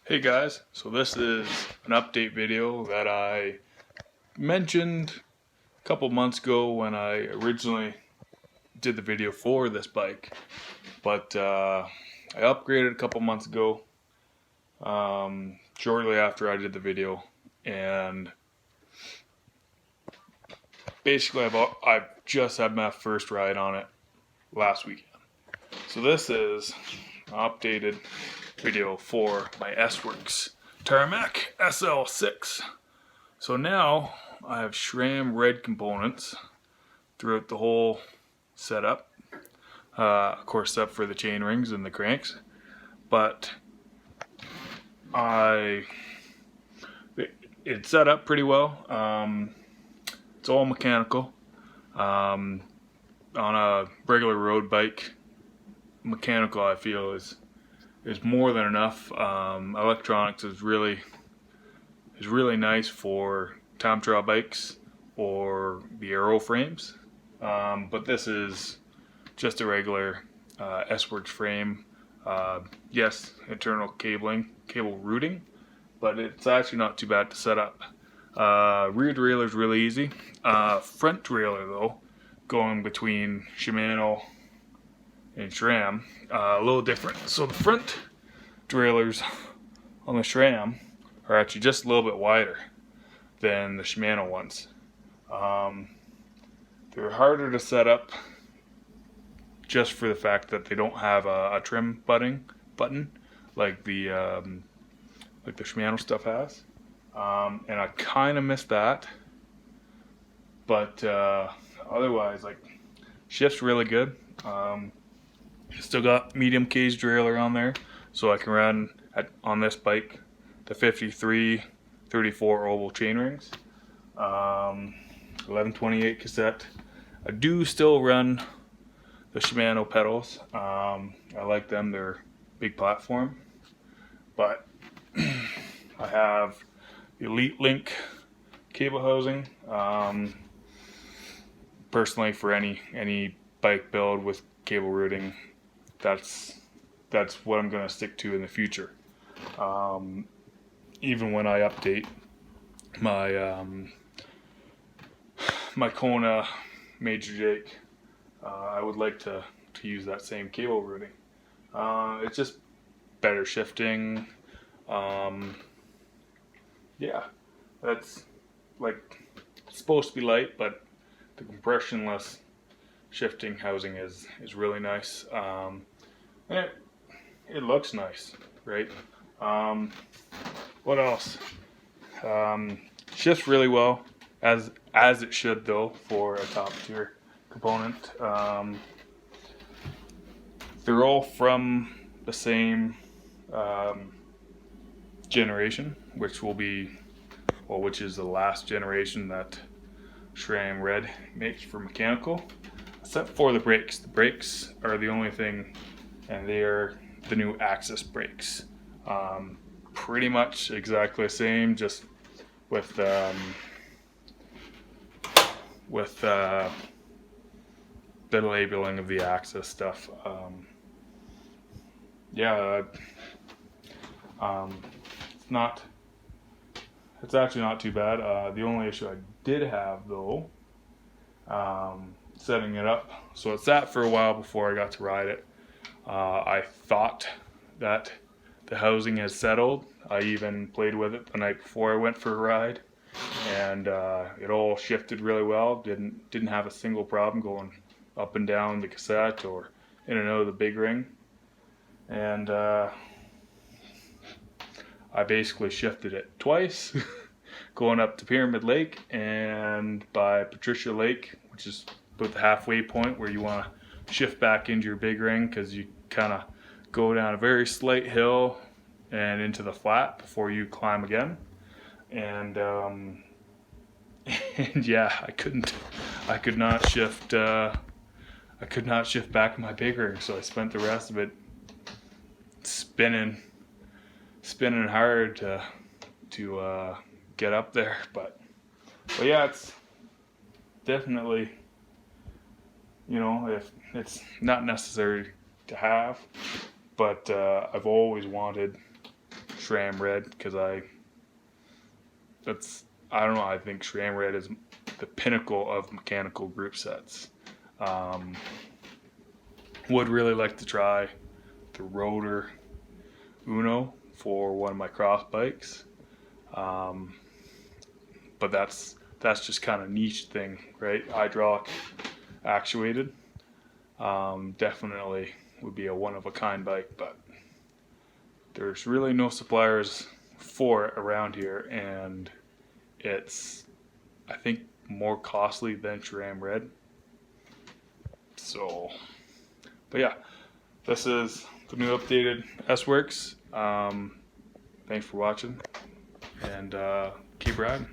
Hey guys, so this is an update video that I mentioned a couple months ago when I originally did the video for this bike, but I upgraded a couple months ago, shortly after I did the video, and basically I've just had my first ride on it last weekend. So this is an updated video for my S-Works tarmac SL6. So now I have SRAM red components throughout the whole setup, of course except for the chain rings and the cranks, but it's set up pretty well. It's all mechanical. On a regular road bike, mechanical I feel is more than enough. Electronics is really nice for time trial bikes or the aero frames, but this is just a regular S-Works frame. Yes, internal cable routing, but it's actually not too bad to set up. Rear derailleur is really easy. Front derailleur though, going between Shimano and SRAM, a little different. So the front derailleurs on the SRAM are actually just a little bit wider than the Shimano ones. They're harder to set up just for the fact that they don't have a trim button like the Shimano stuff has, and I kind of miss that. But otherwise, like, shift's really good. Still got medium cage derailleur on there, so I can run on this bike the 53, 34 oval chain rings, 1128 cassette. I do still run the Shimano pedals. I like them, they're big platform, but I have the Elite Link cable housing. Personally, for any bike build with cable routing, that's what I'm going to stick to in the future. Even when I update my my Kona Major Jake, I would like to use that same cable routing. It's just better shifting. Yeah, that's like, it's supposed to be light, but the compressionless shifting housing is really nice. And it looks nice, right? What else? Shifts really well, as it should though, for a top tier component. They're all from the same generation, which is the last generation that SRAM Red makes for mechanical, except for the brakes. The brakes are the only thing, and they are the new Axis brakes. Pretty much exactly the same, just with the labeling of the Axis stuff. It's actually not too bad. The only issue I did have though, setting it up, so it sat for a while before I got to ride it. I thought that the housing has settled. I even played with it the night before I went for a ride, and it all shifted really well. Didn't have a single problem going up and down the cassette or in and out of the big ring. And I basically shifted it twice, going up to Pyramid Lake and by Patricia Lake, which is about the halfway point where you want to shift back into your big ring, because you kind of go down a very slight hill and into the flat before you climb again. And and yeah, I could not shift back in my big ring, so I spent the rest of it spinning hard to get up there. But yeah, it's definitely, if it's not necessary to have, but I've always wanted SRAM Red, because I don't know, I think SRAM Red is the pinnacle of mechanical group sets. Would really like to try the rotor Uno for one of my cross bikes, but that's just kind of niche thing, right? Hydraulic actuated. Definitely would be a one-of-a-kind bike, but there's really no suppliers for it around here, and it's, I think, more costly than SRAM Red. So, but yeah, this is the new updated S-Works. Thanks for watching, and keep riding.